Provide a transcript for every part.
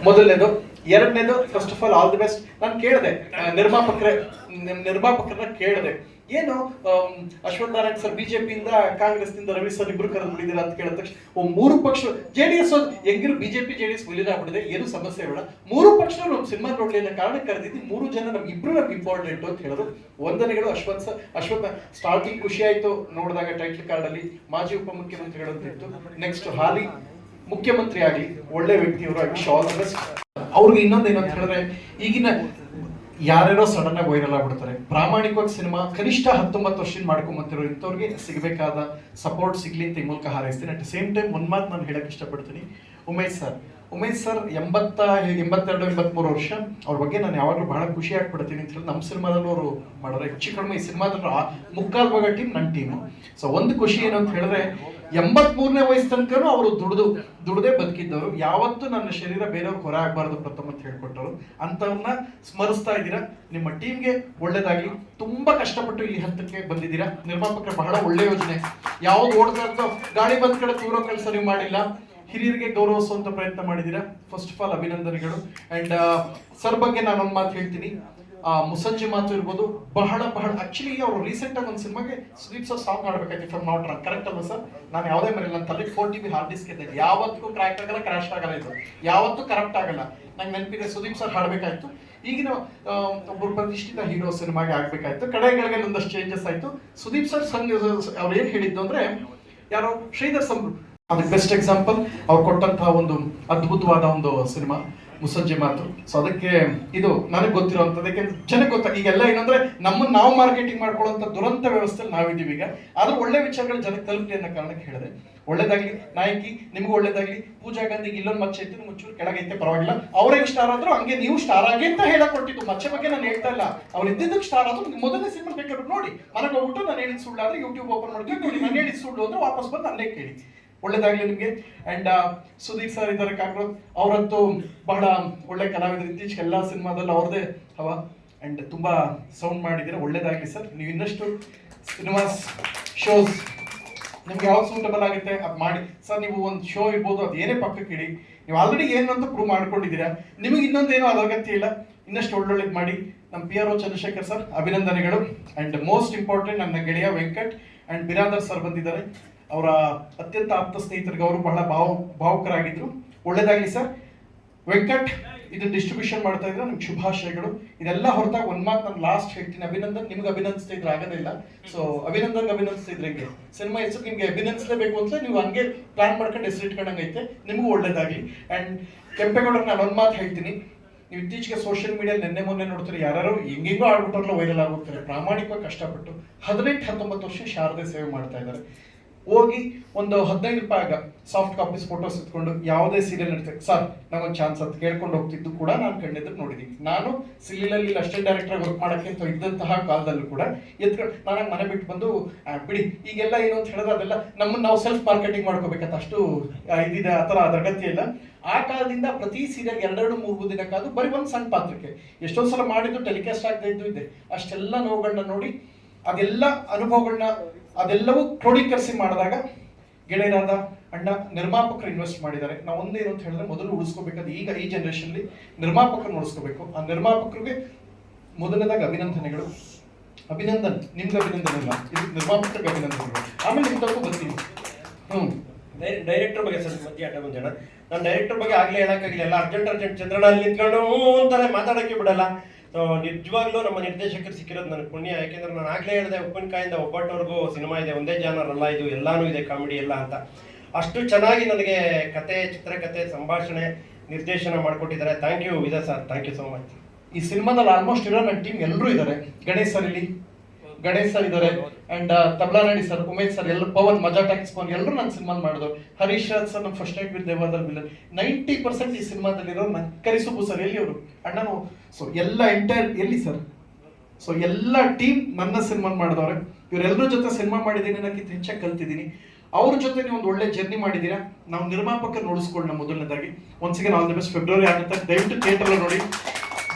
ಮೊದಲನೇದು. ಎರಡನೇದು, first of all the best. ನಾನು ಕೇಳಿದೆ ನಿರ್ಮಾಪಕರನ್ನ ಕೇಳಿದೆ, ಏನು ಅಶ್ವಥ್ ನಾರಾಯಣ್ ಸರ್ ಬಿಜೆಪಿಯಿಂದ, ಕಾಂಗ್ರೆಸ್ನಿಂದ ರವಿ ಸರ್ ಇಬ್ರು ಕರೆದು ಬಿಟ್ಟಿದ್ದೀರಾ ಅಂತ ಕೇಳಿದ ತಕ್ಷಣ ಮೂರು ಪಕ್ಷ ಜೆಡಿಎಸ್ ಹೆಂಗಿರು ಬಿಜೆಪಿ ಜೆಡಿಎಸ್ ವಿಲೀನಾಗ್ಬಿಟ್ಟಿದೆ, ಏನು ಸಮಸ್ಯೆ ಬೇಡ, ಮೂರು ಪಕ್ಷ ನಮ್ಮ ಸಿನಿಮಾ ನೋಡ್ಲಿ ಅನ್ನೋ ಕಾರಣ ಕರೆದಿದ್ದು, ಮೂರು ಜನ ನಮ್ಗೆ ಇಂಪಾರ್ಟೆಂಟ್ ಅಂತ ಹೇಳಿದ್ರು. ವಂದನೆಗಳು ಅಶ್ವಥ್ ಸ್ಟಾರ್ಟಿಂಗ್ ಖುಷಿ ಆಯ್ತು ನೋಡಿದಾಗ ಟೈಟಲ್ ಕಾರ್ಡ್ ಅಲ್ಲಿ ಮಾಜಿ ಉಪಮುಖ್ಯಮಂತ್ರಿಗಳು ಅಂತ ಇತ್ತು. ನೆಕ್ಸ್ಟ್ ಹಾಲಿ ಮುಖ್ಯಮಂತ್ರಿ ಆಗಲಿ, ಒಳ್ಳೆ ವ್ಯಕ್ತಿಯವರು, I wish all the best. ಅವ್ರಿಗೆ ಇನ್ನೊಂದೇನು ಅಂತ ಹೇಳಿದ್ರೆ, ಈಗಿನ ಯಾರ್ಯಾರೋ ಸಡನ್ ಆಗಿ ವೈರಲ್ ಆಗ್ಬಿಡ್ತಾರೆ. ಪ್ರಾಮಾಣಿಕವಾಗಿ ಸಿನಿಮಾ ಕನಿಷ್ಠ 19 ವರ್ಷದಿಂದ ಮಾಡ್ಕೊಂಬಂತಿರೋ ಇಂಥವ್ರಿಗೆ ಸಿಗಬೇಕಾದ ಸಪೋರ್ಟ್ ಸಿಗ್ಲಿ ಅಂತ ಈ ಮೂಲಕ ಹಾರೈಸ್ತೀನಿ. ಅಟ್ ದ ಸೇಮ್ ಟೈಮ್ ಒಂದು ಮಾತು ನಾನು ಹೇಳಕ್ ಇಷ್ಟಪಡ್ತೀನಿ. ಉಮೇಶ್ ಸರ್ 82, 83 ವರ್ಷ. ಅವ್ರ ಬಗ್ಗೆ ನಾನು ಯಾವಾಗಲೂ ಬಹಳ ಖುಷಿ ಆಗ್ಬಿಡ್ತೀನಿ ಅಂತ ಹೇಳಿ ನಮ್ಮ ಸಿನಿಮಾದಲ್ಲೂ ಅವರು ಮಾಡೋರು. ಹೆಚ್ಚು ಕಡಿಮೆ ಈ ಸಿನಿಮಾದಲ್ಲೂ ಮುಕ್ಕಾಲು ಭಾಗ ಟೀಮ್ ನನ್ನ ಟೀಮು. ಸೊ ಒಂದು ಖುಷಿ ಏನು ಅಂತ ಹೇಳಿದ್ರೆ, 83ನೇ ವಯಸ್ಸು ತನಕನೂ ಅವರು ದುಡ್ದೇ ಬದುಕಿದ್ದವರು. ಯಾವತ್ತೂ ನನ್ನ ಶರೀರ ಬೇರೆಯವ್ರಿಗೆ ಹೊರ ಆಗಬಾರ್ದು ಪ್ರಥಮ ಅಂತ ಹೇಳ್ಕೊಟ್ಟರು. ಅಂಥವ್ರನ್ನ ಸ್ಮರಿಸ್ತಾ ಇದ್ದೀರಾ. ನಿಮ್ಮ ಟೀಮ್ಗೆ ಒಳ್ಳೇದಾಗ್ಲಿ. ತುಂಬಾ ಕಷ್ಟಪಟ್ಟು ಇಲ್ಲಿ ಹಂತಕ್ಕೆ ಬಂದಿದ್ದೀರಾ. ನಿರ್ಮಾಪಕರ ಬಹಳ ಒಳ್ಳೆ ಯೋಜನೆ. ಯಾವ್ದು ಓಡ್ತಾ ಇರ್ತೋ ಗಾಳಿ ಬಂದ ಕಡೆ ತೂರೋ ಕೆಲಸ ನೀವು ಮಾಡಿಲ್ಲ. ಹಿರಿಯರಿಗೆ ಗೌರವಿಸುವಂತ ಪ್ರಯತ್ನ ಮಾಡಿದ್ದೀರಾ. ಫಸ್ಟ್ ಆಫ್ ಆಲ್ ಅಭಿನಂದನೆಗಳು. ಅಂಡ್ ಸರ್ ಬಗ್ಗೆ ನಾನು ಒಂದು ಮಾತು ಹೇಳ್ತೀನಿ. ಮುಸಂಜೆ ಮಾತು ಇರ್ಬೋದು, ಬಹಳ ಆಕ್ಚುಲಿ ಅವರು ರೀಸೆಂಟ್ ಆಗಿ ಒಂದು ಸಿನಿಮಾಗೆ ಸುದೀಪ್ ಸರ್ ಸಾಂಗ್ ಆಡ್ಬೇಕಾಯ್ತು. ಫ್ರಮ್ ನಾಟ್ ರಾಂಗ್, ಕರೆಕ್ಟ್ ಅಲ್ವಾ ಸರ್? ನಾನು ಯಾವುದೇ ಮರೆಯಲ್ಲ. ನನ್ನ ತಲೆ 4 GB ಹಾರ್ಡ್ ಡಿಸ್ಕ್ ಇದೆ. ಯಾವತ್ತೂ ಕ್ರ್ಯಾಕ್ ಆಗಲ್ಲ, ಕ್ರಾಶ್ ಆಗಲ್ಲ, ಇದು ಯಾವತ್ತೂ ಕರೆಕ್ಟ್ ಆಗಲ್ಲ. ನಂಗೆ ನೆನಪಿದೆ, ಸುದೀಪ್ ಸರ್ ಹಾಡ್ಬೇಕಾಯ್ತು. ಈಗಿನ ಒಬ್ಬರು ಪ್ರತಿಷ್ಠಿತ ಹೀರೋ ಸಿನಿಮಾಗೆ ಆಗ್ಬೇಕಾಯ್ತು. ಕಡೆಗಳಿಗೆ ಒಂದಷ್ಟು ಚೇಂಜಸ್ ಆಯ್ತು. ಸುದೀಪ್ ಸರ್ ಅವ್ರು ಏನ್ ಹೇಳಿದ್ದು ಅಂದ್ರೆ, ಯಾರೋ ಶ್ರೀಧರ್ ಸಂಬ್ರು ಅದಕ್ಕೆ ಬೆಸ್ಟ್ ಎಕ್ಸಾಂಪಲ್. ಅವ್ರು ಕೊಟ್ಟಂತಹ ಒಂದು ಅದ್ಭುತವಾದ ಒಂದು ಸಿನಿಮಾ ಮುಸಂಜೆ ಮಾತು. ಸೊ ಅದಕ್ಕೆ ಇದು ನನಗೆ ಗೊತ್ತಿರೋಂಥದ್ದು. ಯಾಕೆಂದ್ರೆ ಜನಕ್ಕೆ ಗೊತ್ತಾಗ ಈಗೆಲ್ಲ ಏನಂದ್ರೆ ನಮ್ಮನ್ನು ನಾವು ಮಾರ್ಕೆಟಿಂಗ್ ಮಾಡ್ಕೊಳ್ಳೋಂಥ ದುರಂತ ವ್ಯವಸ್ಥೆಯಲ್ಲಿ ನಾವಿದ್ದೀವಿ ಈಗ. ಆದ್ರೂ ಒಳ್ಳೆ ವಿಚಾರಗಳು ಜನಕ್ಕೆ ತಲುಪಲಿ ಅನ್ನೋ ಕಾರಣಕ್ಕೆ ಹೇಳಿದೆ. ಒಳ್ಳೇದಾಗ್ಲಿ ನಾಯಕಿ, ನಿಮ್ಗೂ ಒಳ್ಳೇದಾಗ್ಲಿ. ಪೂಜಾ ಗಾಂಧಿಗೆ ಇಲ್ಲೊಂದು ಮಚ್ಚೆ ಇತ್ತು, ಮುಚ್ಚೂರು ಕೆಳಗೈತೆ, ಪರವಾಗಿಲ್ಲ. ಅವರೇ ಸ್ಟಾರ್ ಆದ್ರು ಹಂಗೆ ನೀವು ಸ್ಟಾರ್ ಆಗಿ ಅಂತ ಹೇಳಕ್ ಕೊಟ್ಟಿದ್ದು. ಮಚ್ಚೆ ಬಗ್ಗೆ ನಾನು ಹೇಳ್ತಾ ಇಲ್ಲ. ಅವ್ರು ಇದ್ದಿದ್ದಕ್ಕೆ ಸ್ಟಾರ್ ಆದ್ರು. ಮೊದಲನೇ ಸಿನಿಮಾ ಬೇಕಾದ್ರೆ ನೋಡಿ, ಮನೆಗೆ ಹೋಗ್ಬಿಟ್ಟು ನಾನು ಹೇಳಿದ ಸುಳ್ಳು ಆದ್ರೆ ಯೂಟ್ಯೂಬ್ ಓಪನ್ ಮಾಡ್ತೀವಿ ನೋಡಿ. ನಾನು ಹೇಳಿದ ಸುಳ್ಳು ಅಂದ್ರೆ ವಾಪಸ್ ಬಂದು ಅಲ್ಲೇ ಕೇಳಿ. ಒಳ್ಳೇದಾಗ್ಲಿ ನಿಮಗೆ. ಅಂಡ್ ಸುದೀಪ್ ಸರ್ ಇದ್ದಾರೆ ಕಾಂಗ್ರೆಸ್, ಅವರಂತೂ ಬಹಳ ಒಳ್ಳೆ ಕಲಾವಿದರು. ಇತ್ತೀಚೆಗೆ ಎಲ್ಲ ಸಿನಿಮಾದಲ್ಲಿ ಅವ್ರದೇ ಹವಾ. ಅಂಡ್ ತುಂಬಾ ಸೌಂಡ್ ಮಾಡಿದ್ದೀರಾ. ಒಳ್ಳೇದಾಗ್ಲಿ ಸರ್. ನೀವು ಇನ್ನಷ್ಟು ಸಿನಿಮಾಸ್ ಶೋಸ್ ನಿಮ್ಗೆ ಯಾವ್ದು ಸೂಟಬಲ್ ಆಗುತ್ತೆ ಅದು ಮಾಡಿ ಸರ್. ನೀವು ಒಂದು ಶೋ ಇರ್ಬೋದು, ಅದು ಏನೇ ಪಕ್ಕಕ್ಕೆ ಇಡಿ. ನೀವು ಆಲ್ರೆಡಿ ಏನಂತ ಪ್ರೂವ್ ಮಾಡ್ಕೊಂಡಿದ್ದೀರಾ. ನಿಮಗೆ ಇನ್ನೊಂದೇನೋ ಅದ್ರ ಅಗತ್ಯ ಇಲ್ಲ. ಇನ್ನಷ್ಟು ಒಳ್ಳೊಳ್ಳೇದು ಮಾಡಿ. ನಮ್ಮ PRO ಚಂದ್ರಶೇಖರ್ ಸರ್ ಅಭಿನಂದನೆಗಳು. ಅಂಡ್ ಮೋಸ್ಟ್ ಇಂಪಾರ್ಟೆಂಟ್ ನನ್ನ ಗೆಳೆಯ ವೆಂಕಟ್ ಅಂಡ್ ಬಿರಾದರ್ ಸರ್ ಬಂದಿದ್ದಾರೆ. ಅವರ ಅತ್ಯಂತ ಆಪ್ತ ಸ್ನೇಹಿತರಿಗೆ ಅವರು ಬಹಳ ಭಾವುಕರಾಗಿದ್ರು. ಒಳ್ಳೇದಾಗ್ಲಿ ಸರ್. ವೆಂಕಟ್ ಇದನ್ನ ಡಿಸ್ಟ್ರಿಬ್ಯೂಷನ್ ಮಾಡ್ತಾ ಇದ್ರೆ ನಿಮ್ಗೆ ಶುಭಾಶಯಗಳು. ಇದೆಲ್ಲ ಹೊರತಾಗ ಒಂದ್ ಮಾತು ನಾನು ಲಾಸ್ಟ್ ಹೇಳ್ತೀನಿ. ಅಭಿನಂದನ್ ನಿಮ್ಗೆ ಅಭಿನಂದಿಸ್ತಾ ಇದ್ರೆ ಆಗೋದಿಲ್ಲ. ಸೊ ಅಭಿನಂದನ್ಗೆ ಇದ್ರೆ ಸಿನಿಮಾ ಹೆಸರು ನಿಮ್ಗೆ ಅಭಿನಂದಿಸಲೇಬೇಕು ಅಂತ ನೀವು ಹಂಗೆ ಪ್ಲಾನ್ ಮಾಡ್ಕೊಂಡು ಹೆಸರು ಇಟ್ಕೊಂಡಂಗೈತೆ. ನಿಮಗೂ ಒಳ್ಳೇದಾಗ್ಲಿ. ಅಂಡ್ ಕೆಂಪೇಗೌಡರಿಗೆ ನಾನು ಒಂದ್ ಮಾತು ಹೇಳ್ತೀನಿ. ನೀವು ಇತ್ತೀಚೆಗೆ ಸೋಷಿಯಲ್ ಮೀಡಿಯಾ ಮೊನ್ನೆ ನೋಡ್ತಾರೆ, ಯಾರು ಹೆಂಗೆಂಗೋ ಆಡ್ಬಿಟ್ಟವ್ರಲ್ಲ ವೈರಲ್ ಆಗೋಗ್ತಾರೆ. ಪ್ರಾಮಾಣಿಕವಾಗಿ ಕಷ್ಟಪಟ್ಟು 18-19 ವರ್ಷ ಶಾರದೆ ಸೇವೆ ಮಾಡ್ತಾ ಇದ್ದಾರೆ. ಹೋಗಿ ಒಂದು 15 ರೂಪಾಯಿ ಆಗ ಸಾಫ್ಟ್ ಕಾಪೀಸ್ ಫೋಟೋಸ್ ಇಟ್ಕೊಂಡು ಯಾವುದೇ ಸೀರಿಯಲ್ ನಡೀತಾರೆ ಸರ್ ನಂಗೊಂದು ಚಾನ್ಸ್ ಅಂತ ಕೇಳ್ಕೊಂಡು ಹೋಗ್ತಿದ್ದು ಕೂಡ ನಾನು ಕಣ್ಣಿದ್ರು ನೋಡಿದ್ದೀನಿ. ನಾನು ಸೀರಿಯಲಲ್ಲಿ ಅಸಿಸ್ಟೆಂಟ್ ಡೈರೆಕ್ಟರ್ ವರ್ಕ್ ಮಾಡೋಕ್ಕೆ ಅಂತ ಇದ್ದಂತಹ ಕಾಲದಲ್ಲೂ ಕೂಡ ಎತ್ಕೊಂಡು ನಾನು ಮನೆ ಬಿಟ್ಟು ಬಂದು ಬಿಡಿ ಈಗೆಲ್ಲ ಏನು ಅಂತ ಹೇಳಿದ್ರೆ ಅದೆಲ್ಲ ನಮ್ಮನ್ನು ನಾವು ಸೆಲ್ಫ್ ಮಾರ್ಕೆಟಿಂಗ್ ಮಾಡ್ಕೋಬೇಕಂತ ಅಷ್ಟು ಇದಿದೆ. ಆ ಥರ ಅದ್ರ ಅಗತ್ಯ ಇಲ್ಲ. ಆ ಕಾಲದಿಂದ ಪ್ರತಿ ಸೀರಿಯಲ್ 2-3 ದಿನ ಕಾದು ಬರೀ ಒಂದು ಸಣ್ಣ ಪಾತ್ರಕ್ಕೆ ಎಷ್ಟೊಂದು ಸಲ ಮಾಡಿದ್ದು ಟೆಲಿಕಾಸ್ಟ್ ಆಗದೆ ಇದ್ದು ಇದೆ. ಅಷ್ಟೆಲ್ಲ ನೋವುಗಳನ್ನ ನೋಡಿ ಅದೆಲ್ಲ ಅನುಭವಗಳನ್ನ ಅದೆಲ್ಲವೂ ಕ್ರೋಢೀಕರಿಸಿ ಮಾಡಿದಾಗ ಗೆಳೆಯರಾದ ಅಣ್ಣ ನಿರ್ಮಾಪಕರು ಇನ್ವೆಸ್ಟ್ ಮಾಡಿದ್ದಾರೆ. ನಾವು ಒಂದೇನು ಅಂತ ಹೇಳಿದ್ರೆ, ಮೊದಲು ಉಳಿಸ್ಕೋಬೇಕಾದ ಈಗ ಈ ಜನರೇಷನ್ಲಿ ನಿರ್ಮಾಪಕರನ್ನ ಉಳಿಸ್ಕೋಬೇಕು. ಆ ನಿರ್ಮಾಪಕರಿಗೆ ಮೊದಲನೇದಾಗ ಅಭಿನಂದನೆಗಳು. ನಿಮ್ಗೆ ಅಭಿನಂದನೆ ಇಲ್ಲ, ಇದು ನಿರ್ಮಾಪಕರಿಗೆ ಅಭಿನಂದನೆಗಳು. ಆಮೇಲೆ ನಿಮ್ದಕ್ಕೂ ಬರ್ತೀನಿ. ಡೈರೆಕ್ಟರ್ ಬಗ್ಗೆ ಸರ್ ಮಧ್ಯ ಅಡ್ಡ ಬಂದ ನಾನು ಡೈರೆಕ್ಟರ್ ಬಗ್ಗೆ ಆಗ್ಲೇ ಹೇಳಕ್ಕಾಗಿಲ್ಲ. ಎಲ್ಲ ಅರ್ಜೆಂಟ್ ಚಂದ್ರಣ್ಣ ಅಲ್ಲಿ ನಿಂತ್ಕೊಂಡು ಅಂತಾರೆ, ಮಾತಾಡೋಕ್ಕೆ ಬಿಡಲ್ಲ. ನಿಜವಾಗ್ಲೂ ನಮ್ಮ ನಿರ್ದೇಶಕರು ಸಿಕ್ಕಿರೋದು ನನಗೆ ಪುಣ್ಯ. ಯಾಕೆಂದ್ರೆ ನಾನು ಆಗ್ಲೇ ಹೇಳಿದೆ, ಉಪ್ಪಿನಕಾಯಿಂದ ಒಬ್ಬಟ್ಟವರೆಗೂ ಸಿನಿಮಾ ಇದೆ, ಒಂದೇ ಜಾನರ್ ಅಲ್ಲ ಇದು, ಎಲ್ಲಾನು ಇದೆ, ಕಾಮಿಡಿ ಎಲ್ಲ ಅಂತ. ಅಷ್ಟು ಚೆನ್ನಾಗಿ ನನಗೆ ಕತೆ, ಚಿತ್ರಕಥೆ, ಸಂಭಾಷಣೆ, ನಿರ್ದೇಶನ ಮಾಡಿಕೊಟ್ಟಿದ್ದಾರೆ. Thank you Vijay sir, thank you so much. ಈ ಸಿನಿಮಾದಲ್ಲಿ ಆಲ್ಮೋಸ್ಟ್ ಇರೋ ನನ್ನ ಟೀಮ್ ಎಲ್ಲರೂ ಇದ್ದಾರೆ. ಗಣೇಶ್ ಸರ್ ಇದ್ದಾರೆ. ಅಂಡ್ ತಬ್ಲಾನಡಿ ಸರ್, ಉಮೇಶ್ ಸರ್, ಎಲ್ಲರೂ ಪವನ್ ಮಜಾ ಟ್ಯಾಕ್ಸ್ ಪವನ್ ಎಲ್ಲರೂ ನನ್ನ ಸಿನಿಮಾ ಮಾಡಿದ್ರು. ಹರೀಶ್ ರಾಜ್ ಸರ್ ನಮ್ಮ ಫಸ್ಟ್ ನೈಟ್ ವಿತ್ ದೇವಾದಲ್ಲಿ ವಿಲನ್. 90% ಈ ಸಿನಿಮಾದಲ್ಲಿರೋ ನನ್ನ ಕರಿಸುಬ್ಬು ಸರ್ ಎಲ್ಲಿ ಅವರು ಅಣ್ಣನು. ಸೊ ಎಲ್ಲ ಎಂಟೈರ್ ಎಲ್ಲಿ ಸರ್. ಸೊ ಎಲ್ಲ ಟೀಮ್ ನನ್ನ ಸಿನಿಮಾ ಮಾಡಿದವ್ರೆ. ಇವರೆಲ್ಲರ ಜೊತೆ ಸಿನಿಮಾ ಮಾಡಿದ್ದೀನಿ, ನನಗೆ ಹೆಚ್ಚಾಗಿ ಕಲ್ತಿದ್ದೀನಿ. ಅವ್ರ ಜೊತೆ ನೀವು ಒಂದು ಒಳ್ಳೆ ಜರ್ನಿ ಮಾಡಿದ್ದೀರಾ. ನಾವು ನಿರ್ಮಾಪಕರು ನೋಡಿಸ್ಕೊಳ್ಳೋಣ. ಮೊದಲನೇದಾಗಿ once again all the best. February ಆಗುತ್ತೆ, ದಯವಿಟ್ಟು ಥಿಯೇಟರ್ ನೋಡಿ.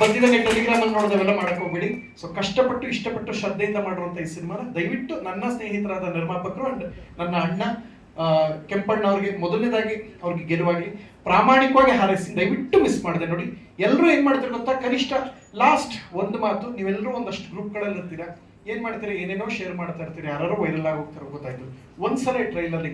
ಬಂದಿದ್ದಂಗೆ ಟೆಲಿಗ್ರಾಮ್ ಅಲ್ಲಿ ನೋಡೋದೆಲ್ಲ ಮಾಡಕ್ ಹೋಗ್ಬೇಡಿ. ಸೊ ಕಷ್ಟಪಟ್ಟು ಇಷ್ಟಪಟ್ಟು ಶ್ರದ್ಧೆಯಿಂದ ಮಾಡಿರುವಂತ ಈ ಸಿನಿಮಾನ ದಯವಿಟ್ಟು ನನ್ನ ಸ್ನೇಹಿತರಾದ ನಿರ್ಮಾಪಕರು ಅಂಡ್ ನನ್ನ ಅಣ್ಣ ಕೆಂಪಣ್ಣ ಅವ್ರಿಗೆ ಮೊದಲನೇದಾಗಿ ಅವ್ರಿಗೆ ಗೆಲುವಾಗಿ ಪ್ರಾಮಾಣಿಕವಾಗಿ ಹಾರೈಸಿ ದಯವಿಟ್ಟು ಮಿಸ್ ಮಾಡಿದೆ ನೋಡಿ. ಎಲ್ಲರೂ ಏನ್ ಮಾಡ್ತಾರೆ ಗೊತ್ತಾ, ಕನಿಷ್ಠ ಲಾಸ್ಟ್ ಒಂದು ಮಾತು, ನೀವೆಲ್ಲರೂ ಒಂದಷ್ಟು ಗ್ರೂಪ್ಗಳಲ್ಲಿ ಇರ್ತೀರಾ, ಏನ್ ಮಾಡ್ತೀರಿ, ಏನೇನೋ ಶೇರ್ ಮಾಡ್ತಾ ಇರ್ತೀರಿ, ಯಾರು ವೈರಲ್ ಆಗಿ ಹೋಗ್ತಾರೆ ಗೊತ್ತಾಯ್ತು. ಒಂದ್ಸಲ ಟ್ರೈಲರ್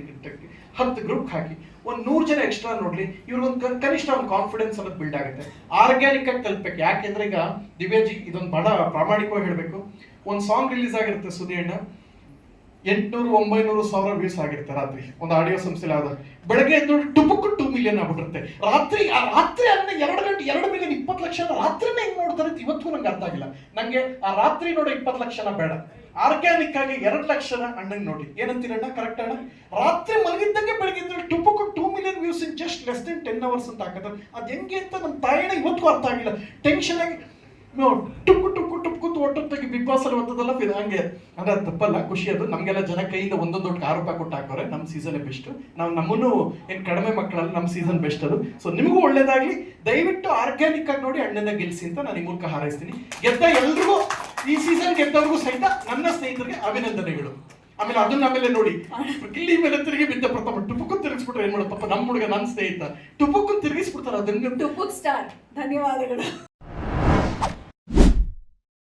10 ಗ್ರೂಪ್ ಹಾಕಿ 100 ಜನ ಎಕ್ಸ್ಟ್ರಾ ನೋಡ್ಲಿ, ಇವ್ರಿಗೊಂದು ಕನಿಷ್ಠ ಒಂದು ಕಾನ್ಫಿಡೆನ್ಸ್ ಅನ್ನೋದು ಬಿಲ್ಡ್ ಆಗುತ್ತೆ. ಆರ್ಗ್ಯಾನಿಕ್ ಆಗಿ ತಲುಪಬೇಕು. ಯಾಕೆಂದ್ರೆ ಈಗ ದಿವ್ಯಾಜಿ ಇದೊಂದು ಬಹಳ ಪ್ರಾಮಾಣಿಕವಾಗಿ ಹೇಳ್ಬೇಕು, ಒಂದು ಸಾಂಗ್ ರಿಲೀಸ್ ಆಗಿರುತ್ತೆ ಸುದಿ ಅಣ್ಣ, 800, 900, 1000 ವ್ಯೂಸ್ ಆಗಿರುತ್ತೆ ರಾತ್ರಿ ಒಂದು ಆಡಿಯೋ ಸಂಸ್ಥೆಲಿ ಆದ. ಬೆಳಗ್ಗೆ ಎದ್ದು ಟುಪುಕ್ಕು 2 ಮಿಲಿಯನ್ ಆಗ್ಬಿಟ್ಟಿರುತ್ತೆ. ರಾತ್ರಿ ಅದನ್ನ 2 ಗಂಟೆ 2 ಮಿಲಿಯನ್ 20 ಲಕ್ಷ ರಾತ್ರಿನೇ ಹೆಂಗ್ ನೋಡ್ತಾರೆ ಇವತ್ತು ನಂಗೆ ಅರ್ಥ ಆಗಿಲ್ಲ. ನಂಗೆ ಆ ರಾತ್ರಿ ನೋಡೋ 20 ಲಕ್ಷನ ಬೇಡ, ಆರ್ಗ್ಯಾನಿಕ್ ಆಗಿ 2 ಲಕ್ಷನ ಅಣ್ಣಂಗ್ ನೋಡಿ. ಏನಂತೀರಣ್ಣ, ಕರೆಕ್ಟ್ ಅಣ್ಣ? ರಾತ್ರಿ ಮಲಗಿದ್ದಂಗೆ ಬೆಳಗ್ಗೆ ಟುಪುಕ್ಕು 2 million views in just less than 10 hours ಅಂತ ಹಾಕಿದ್ರೆ ಅದ್ ಹೆಂಗೆ ಅಂತ ನಮ್ಮ ತಾಯಿನ ಇವತ್ತು ಅರ್ಥ ಆಗಿಲ್ಲ. ಟೆನ್ಷನ್ ಆಗಿ tuk tuk tuk ಒಟ್ಟೊತ್ತಾಗಿ big boss ಅಲ್ಲಿ ಓದ್ತದಲ್ಲ ಹಂಗೆ. ಅಂದ್ರೆ ತಪ್ಪಲ್ಲ, ಖುಷಿ ಅದು. ನಮ್ಗೆಲ್ಲ ಜನ ಕೈಯಿಂದ ಒಂದೊಂದು ₹1 ಕೊಟ್ಟು ಹಾಕೋರೆ. ನಮ್ಮ ಸೀಸನ್ ಬೆಸ್ಟ್. ನಾವು ನಮ್ಮನ್ನು ಏನ್ ಕಡಿಮೆ ಮಕ್ಕಳಲ್ಲ, ನಮ್ಮ ಸೀಸನ್ ಬೆಸ್ಟ್ ಅದು. ಸೊ ನಿಮಗೂ ಒಳ್ಳೇದಾಗ್ಲಿ. ದಯವಿಟ್ಟು ಆರ್ಗ್ಯಾನಿಕ್ ಆಗಿ ನೋಡಿ, ಅಣ್ಣನ ಗೆಲ್ಸಿ ಅಂತ ನಾನು ಈ ಮೂಲಕ ಹಾರೈಸ್ತೀನಿ. ಗೆದ್ದ ಎಲ್ರಿಗೂ, ಈ ಸೀಸನ್ ಗೆದ್ದವ್ರಿಗೂ ಸಹಿತ ನನ್ನ ಸ್ನೇಹಿತರಿಗೆ ಅಭಿನಂದನೆಗಳು. ಆಮೇಲೆ ನೋಡಿ, ಇಲ್ಲಿ ಮೇಲೆ ತಿರುಗಿ ಬಿದ್ದ ಪ್ರಥಮ ಟುಪುಕು ತಿರುಗಿಸ್ಬಿಟ್ರೆ ಏನ್ ಮಾಡೋದು ಪಾಪ, ನಮ್ಮ ಹುಡುಗ ನನ್ನ ಸ್ನೇಹಿತ ಟುಪುಕು ತಿರುಗಿಸ್ಬಿಡ್ತಾರೆ. ಅದನ್ನ ಟುಪುಕ್ ಸ್ಟಾರ್, ಧನ್ಯವಾದಗಳು.